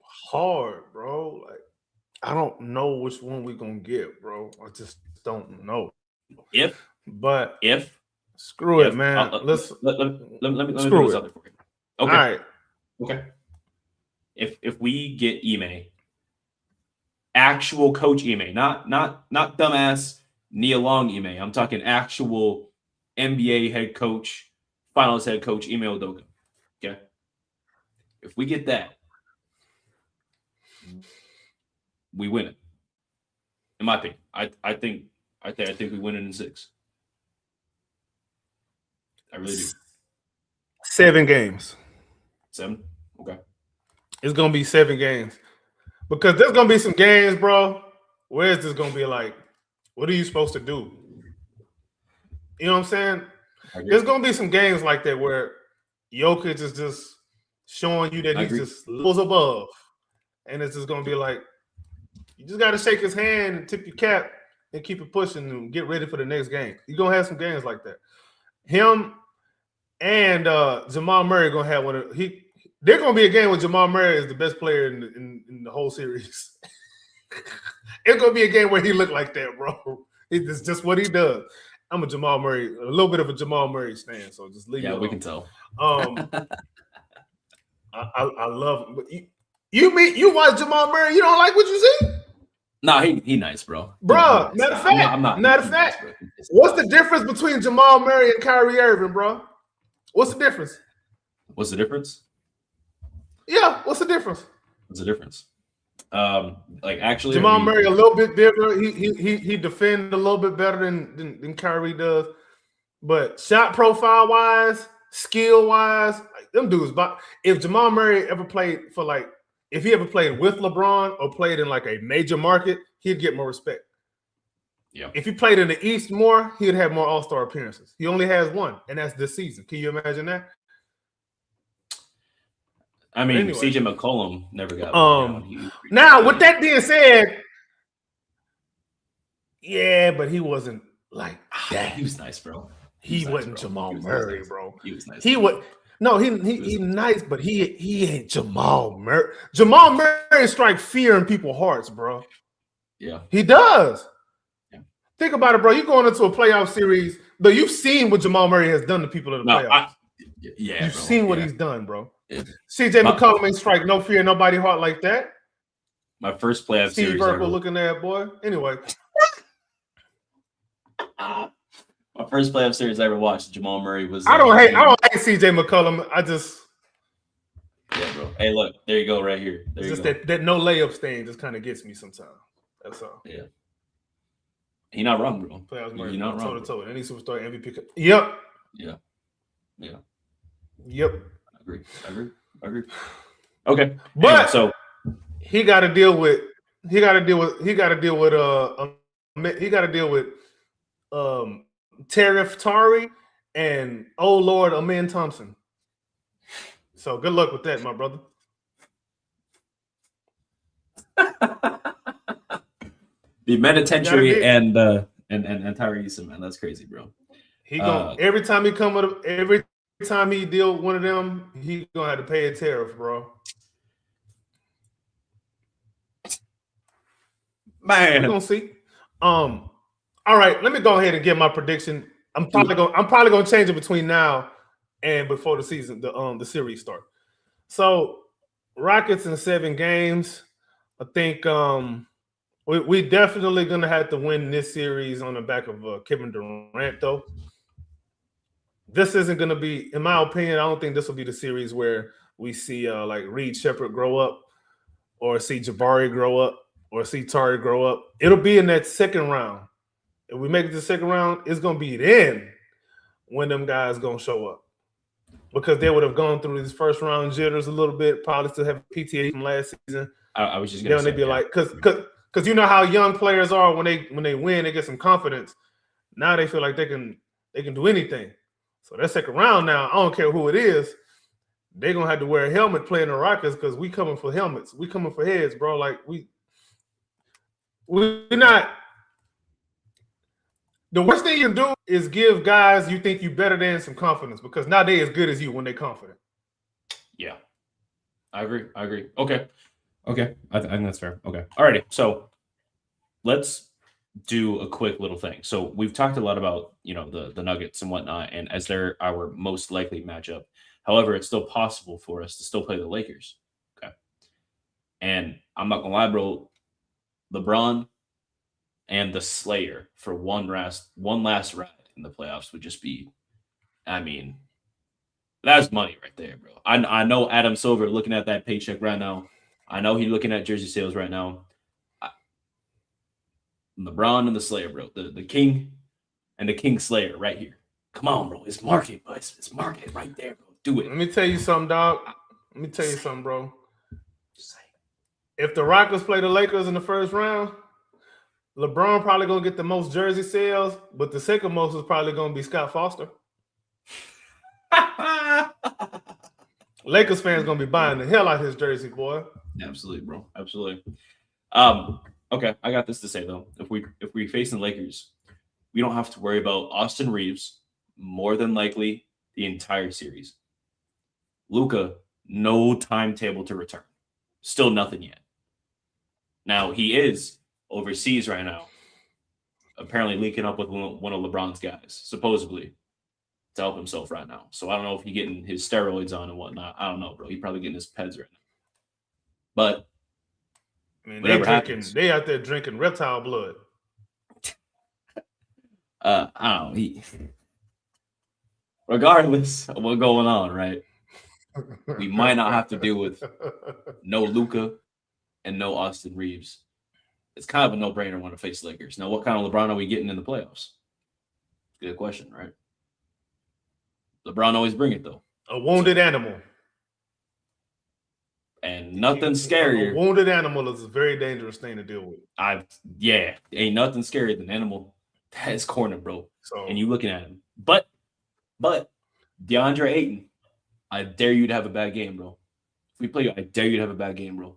hard, bro. Like, I don't know which one we're gonna get, bro. I just don't know. Screw it, man. Let me screw this out there for you. Okay. All right. Okay. If we get Ime, actual coach Ime, not dumbass Nia Long Ime. I'm talking actual NBA head coach, finals head coach Ime Udoka. Okay. If we get that, we win it. In my opinion, I think we win it in 6. I really do. 7 games. 7? Okay. It's gonna be 7 games. Because there's gonna be some games, bro. Where is this gonna be like? What are you supposed to do? You know what I'm saying? There's gonna be some games like that where Jokic is just showing you that he's just levels above. And it's just gonna be like, you just gotta shake his hand and tip your cap and keep it pushing and get ready for the next game. You're gonna have some games like that. Him and Jamal Murray gonna have one of they're gonna be a game where Jamal Murray is the best player in the whole series. It's gonna be a game where he look like that, bro. It's just what he does. I'm a little bit of a Jamal Murray stan, so just leave. Yeah, we can tell. I love him. You watch Jamal Murray, you don't like what you see? Nah, he nice, bro. Bro, Matter of fact, what's the difference between Jamal Murray and Kyrie Irving, bro? What's the difference? What's the difference? Yeah, what's the difference? What's the difference? Like actually, Jamal Murray a little bit different. He defends a little bit better than Kyrie does, but shot profile wise, skill wise, like, them dudes. But if Jamal Murray ever played if he ever played with LeBron or played in like a major market, he'd get more respect. Yeah. If he played in the East more, he'd have more All-Star appearances. He only has one, and that's this season. Can you imagine that? I mean, anyway. CJ McCollum never got. Now, with that being said, yeah, but he wasn't like that. He was nice, bro. He wasn't Jamal Murray, bro. He was nice. He nice, but he ain't Jamal Murray. Jamal Murray strike fear in people's hearts, bro. Yeah, he does. Yeah. Think about it, bro. You're going into a playoff series, but you've seen what Jamal Murray has done to people in the playoffs. You've seen what he's done, bro. Yeah. CJ McCollum ain't strike no fear in nobody's heart like that. My first playoff Steve series. Steve Urkel looking at boy. Anyway. My first playoff series I ever watched, Jamal Murray was. I don't hate CJ McCollum. Yeah, bro. Hey, look, there you go, right here. There it's you just go. that no layup stain just kind of gets me sometimes. That's all. Yeah. He not wrong, bro. Playoffs Murray. You're not wrong. Toe. Any superstar MVP. Yep. Yeah. Yep. I agree. Okay. But anyway, so he got to deal with Tariff Tari and oh Lord Amen Thompson. So good luck with that, my brother. The penitentiary and Tyrese, man, that's crazy, bro. He gonna every time he deal with one of them, he gonna have to pay a tariff, bro. Man, we're gonna see. All right, let me go ahead and get my prediction. I'm probably gonna change it between now and before the season, the series start. So Rockets in 7 games. I think we definitely gonna have to win this series on the back of Kevin Durant, though. This isn't gonna be, in my opinion, I don't think this will be the series where we see like Reed Shepherd grow up, or see Jabari grow up, or see Tari grow up. It'll be in that second round. If we make it to the second round, it's gonna be then when them guys gonna show up, because they would have gone through these first round jitters a little bit, probably still have PTA from last season. I was just gonna say, they'd be like, because you know how young players are when they win, they get some confidence. Now they feel like they can do anything. So that second round now, I don't care who it is, they're gonna have to wear a helmet playing the Rockets, because we coming for helmets, we coming for heads, bro. Like we're not. The worst thing you can do is give guys you think you better than some confidence, because now they as good as you when they're confident. Yeah, I agree. Okay. I think that's fair. Okay. Alrighty. So let's do a quick little thing. So we've talked a lot about, the Nuggets and whatnot, and as they're our most likely matchup. However, it's still possible for us to still play the Lakers. Okay. And I'm not gonna lie, bro. LeBron and the Slayer for one last ride in the playoffs would just be, I mean, that's money right there, bro. I know Adam Silver looking at that paycheck right now. I know he's looking at jersey sales right now. LeBron and the Slayer, bro. The King and the King Slayer right here. Come on, bro. It's market, but it's market right there, bro. Do it. Let me tell you something, dog. Let me tell you something, bro. If the Rockets play the Lakers in the first round, LeBron probably gonna get the most jersey sales, but the second most is probably gonna be Scott Foster. Lakers fans gonna be buying the hell out of his jersey, boy. Absolutely, bro. Absolutely. Okay, I got this to say though. If we face the Lakers, we don't have to worry about Austin Reeves more than likely the entire series. Luka, no timetable to return. Still nothing yet. Now he is overseas right now, apparently linking up with one of LeBron's guys, supposedly, to help himself right now. So I don't know if he's getting his steroids on and whatnot. I don't know, bro. He's probably getting his peds right now. But I mean, whatever happens, they out there drinking reptile blood. I don't know. Regardless of what's going on, right? We might not have to deal with no Luka and no Austin Reeves. It's kind of a no-brainer when to face Lakers. Now, what kind of LeBron are we getting in the playoffs? Good question, right? LeBron always bring it, though. A wounded animal. And nothing scarier. A wounded animal is a very dangerous thing to deal with. Ain't nothing scarier than an animal that is cornered, bro. So, and you looking at him. But DeAndre Ayton, I dare you to have a bad game, bro. If we play you, I dare you to have a bad game, bro.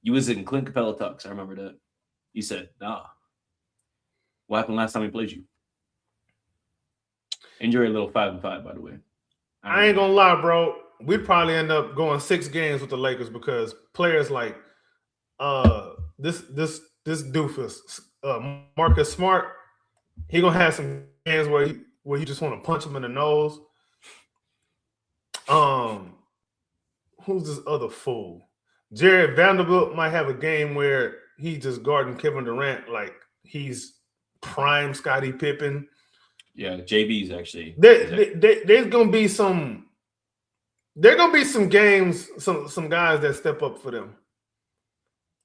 You was in Clint Capella talks. I remember that. He said, nah. What happened last time we played you? Injury a little 5-5, by the way. I ain't gonna lie, bro. We'd probably end up going 6 games with the Lakers because players like this doofus, Marcus Smart, he gonna have some games where you just want to punch him in the nose. Who's this other fool? Jared Vanderbilt might have a game where he just guarding Kevin Durant like he's prime Scottie Pippen. Yeah, JB's actually. There's gonna be some. There gonna be some games, some guys that step up for them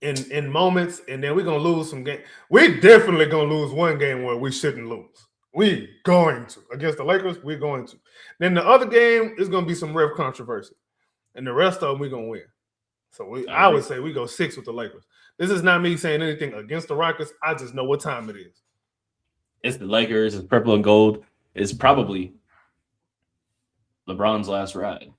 in moments, and then we're gonna lose some games. We're definitely gonna lose one game where we shouldn't lose. We going to against the Lakers. We're going to. Then the other game is gonna be some ref controversy, and the rest of them we're gonna win. So I would say we go 6 with the Lakers. This is not me saying anything against the Rockets. I just know what time it is. It's the Lakers. It's purple and gold. It's probably LeBron's last ride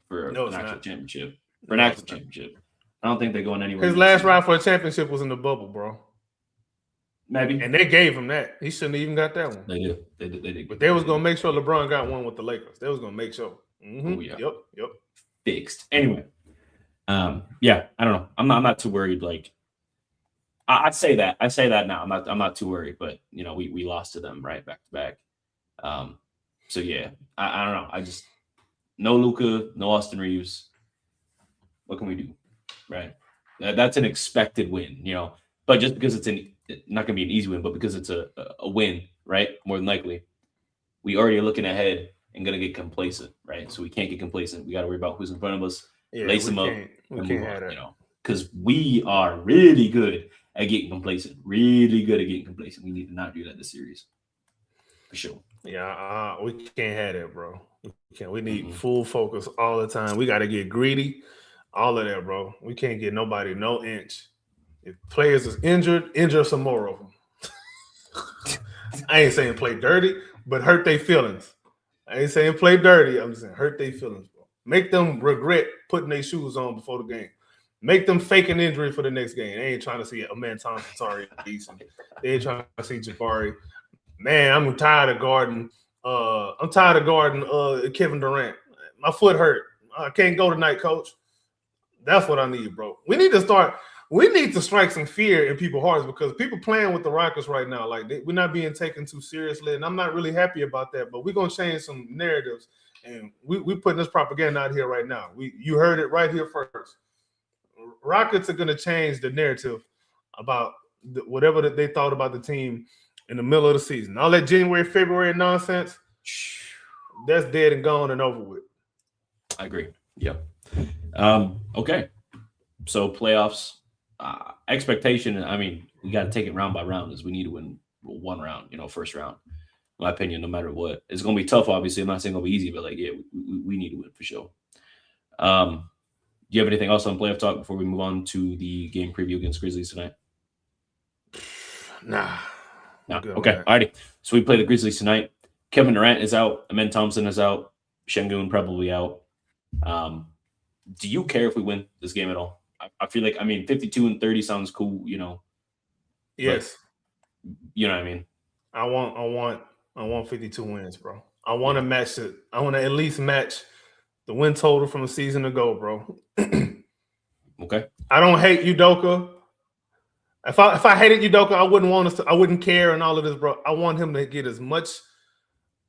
for an actual championship. For an actual championship. I don't think they're going anywhere. His last ride for a championship was in the bubble, bro. Maybe. And they gave him that. He shouldn't have even got that one. They did. They did. But they was going to make sure LeBron got one with the Lakers. They was going to make sure. Mm-hmm. Oh, yeah. Yep. Fixed. Anyway. Yeah, I don't know. I'm not too worried. Like, I say that now. I'm not too worried. But you know, we lost to them right back to back. So yeah, I don't know. I just no Luka, no Austin Reeves. What can we do? Right. That's an expected win, you know. But just because it's not going to be an easy win, but because it's a win, right? More than likely, we already are looking ahead and going to get complacent, right? So we can't get complacent. We got to worry about who's in front of us. Yeah, lace them up. We can't have that. You know, because we are really good at getting complacent. Really good at getting complacent. We need to not do that this series. For sure. Yeah, we can't have that, bro. We can't. We need full focus all the time. We got to get greedy. All of that, bro. We can't get nobody no inch. If players is injured, injure some more of them. I ain't saying play dirty, but hurt their feelings. I ain't saying play dirty. I'm just saying hurt their feelings, bro. Make them regret putting their shoes on before the game. Make them fake an injury for the next game. They ain't trying to see Amen Thompson, sorry, decent. They ain't trying to see Jabari. Man, I'm tired of guarding. Kevin Durant. My foot hurt. I can't go tonight, coach. That's what I need, bro. We need to strike some fear in people's hearts because people playing with the Rockets right now. Like we're not being taken too seriously, and I'm not really happy about that. But we're gonna change some narratives, and we putting this propaganda out here right now. You heard it right here first. Rockets are gonna change the narrative about whatever that they thought about the team in the middle of the season. All that January, February nonsense, that's dead and gone and over with. I agree. Yep. Okay. So playoffs expectation. I mean, we got to take it round by round as we need to win one round, first round, in my opinion, no matter what. It's going to be tough. Obviously, I'm not saying it'll be easy, but we need to win for sure. Do you have anything else on playoff talk before we move on to the game preview against Grizzlies tonight? Nah. Okay. All righty. So we play the Grizzlies tonight. Kevin Durant is out. Amen Thompson is out. Şengün probably out. Do you care if we win this game at all? I feel like 52-30 sounds cool, Yes. You know what I mean? I want 52 wins, bro. I want to match it. I want to at least match the win total from a season ago, bro. Okay. I don't hate Udoka. If I hated Udoka, I wouldn't want us to. I wouldn't care and all of this, bro. I want him to get as much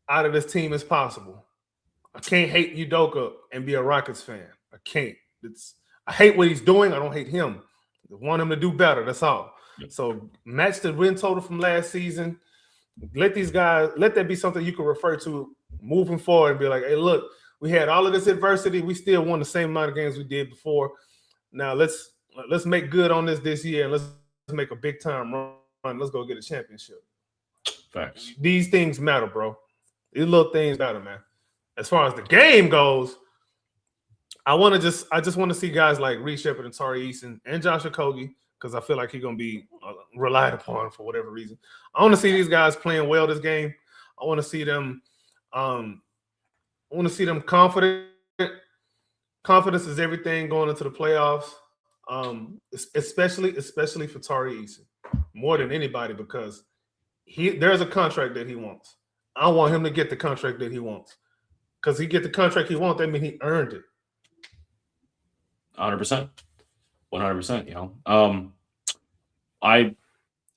out of this team as possible. I can't hate Udoka and be a Rockets fan. I can't. I hate what he's doing. I don't hate him. I want him to do better. That's all. Yep. So match the win total from last season. Let that be something you can refer to moving forward and be like, hey, look, we had all of this adversity. We still won the same amount of games we did before. Now let's make good on this year and let's make a big time run. Let's go get a championship. Facts. These things matter, bro. These little things matter, man. As far as the game goes, I just want to see guys like Reed Shepard and Tari Eason and Josh Okogie, because I feel like he's gonna be relied upon for whatever reason. I want to see these guys playing well this game. I want to see them. Confident. Confidence is everything going into the playoffs. Especially for Tari Eason, more than anybody, because there's a contract that he wants. I want him to get the contract that he wants, because he get the contract he wants. That means he earned it. 100%. 100%. I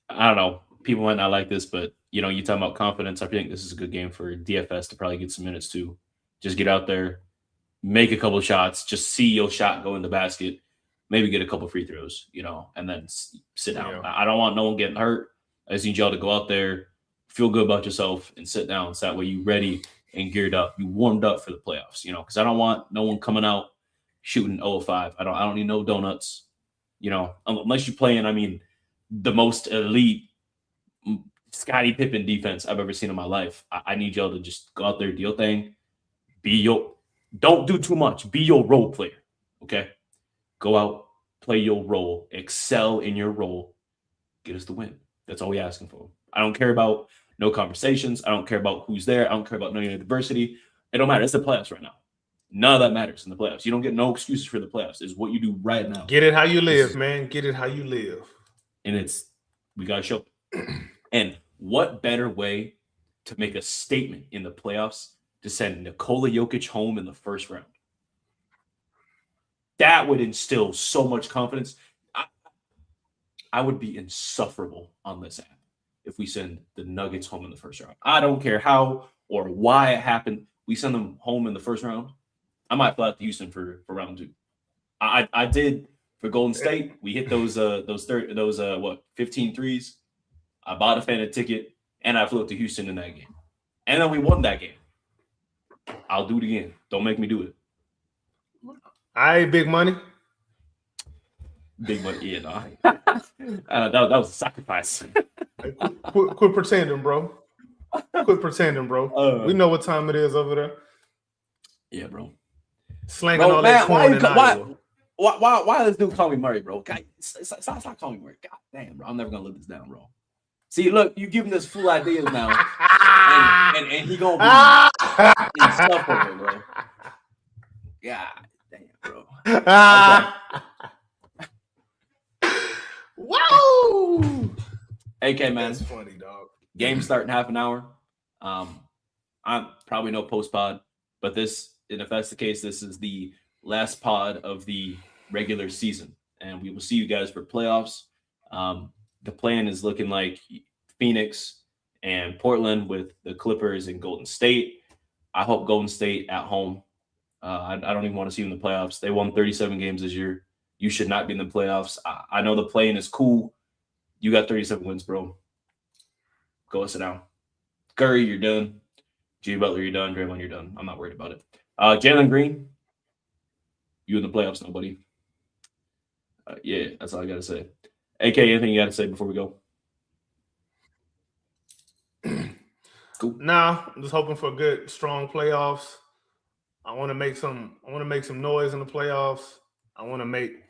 don't know. People might not like this, but you talking about confidence. I think this is a good game for DFS to probably get some minutes too. Just get out there, make a couple shots, just see your shot go in the basket, maybe get a couple free throws, and then sit down. Yeah. I don't want no one getting hurt. I just need y'all to go out there, feel good about yourself, and sit down. So that way you ready and geared up. You warmed up for the playoffs, because I don't want no one coming out shooting 0-5. I don't need no donuts, unless you're playing, the most elite Scottie Pippen defense I've ever seen in my life. I need y'all to just go out there, do your thing. Don't do too much. Be your role player, okay? Go out, play your role, excel in your role, get us the win. That's all we're asking for. I don't care about no conversations. I don't care about who's there. I don't care about no diversity. It don't matter. It's the playoffs right now. None of that matters in the playoffs. You don't get no excuses for the playoffs. It's what you do right now. Get it how you live, man. Get it how you live. And we got to show. And what better way to make a statement in the playoffs to send Nikola Jokic home in the first round? That would instill so much confidence. I would be insufferable on this app if we send the Nuggets home in the first round. I don't care how or why it happened. We send them home in the first round. I might fly out to Houston for round 2. I did for Golden State. We hit those 15 threes. I bought a fan a ticket and I flew up to Houston in that game. And then we won that game. I'll do it again. Don't make me do it. All right, big money. Big money, yeah, no. That was a sacrifice. Quit pretending, bro. Quit pretending, bro. We know what time it is over there. Yeah, bro. Slanging all that corn in Iowa. Why this dude call me Murray, bro? God, stop calling me Murray. God damn, bro. I'm never gonna live this down, bro. See, look, you give him this fool ideas now, and he gonna be insufferable, bro. God damn, bro. Whoa! AK, man. That's funny, dog. Game starting half an hour. I'm probably no post pod, but if that's the case, this is the last pod of the regular season, and we will see you guys for playoffs. The plan is looking like Phoenix and Portland with the Clippers and Golden State. I hope Golden State at home. I don't even want to see them in the playoffs. They won 37 games this year. You should not be in the playoffs. I know the play-in is cool. You got 37 wins, bro. Go sit down. Curry, you're done. Jimmy Butler, you're done. Draymond, you're done. I'm not worried about it. Jalen Green, you in the playoffs now, buddy. Yeah, that's all I got to say. AK, anything you got to say before we go? Cool. Nah, I'm just hoping for good, strong playoffs. I want to make some noise in the playoffs. I want to make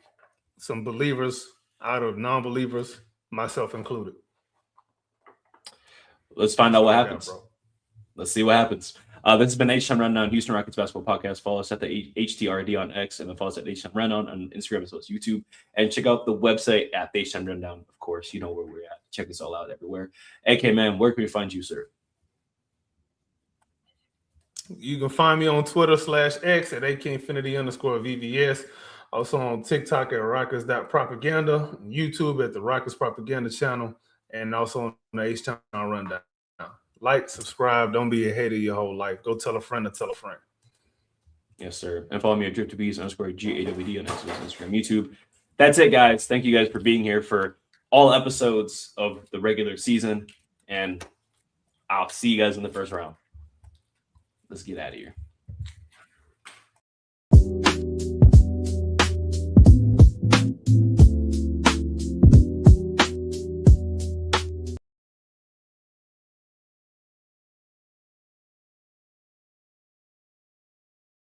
some believers out of non-believers, myself included. Let's find out what happens. Let's see what happens. This has been H-Time Rundown, Houston Rockets Basketball Podcast. Follow us at the HTRD on X, and then follow us at H-Time Rundown on Instagram as well as YouTube. And check out the website at the H-Time Rundown. Of course, you know where we're at. Check us all out everywhere. AK, man, where can we find you, sir? You can find me on Twitter /X at AKinfinity_VVS. Also on TikTok at Rockets.propaganda, YouTube at the Rockets Propaganda channel, and also on the H-Time Rundown. Like, subscribe. Don't be a hater your whole life. Go tell a friend to tell a friend. Yes, sir. And follow me at DripToBees_GAWD on Instagram, YouTube. That's it, guys. Thank you guys for being here for all episodes of the regular season. And I'll see you guys in the first round. Let's get out of here.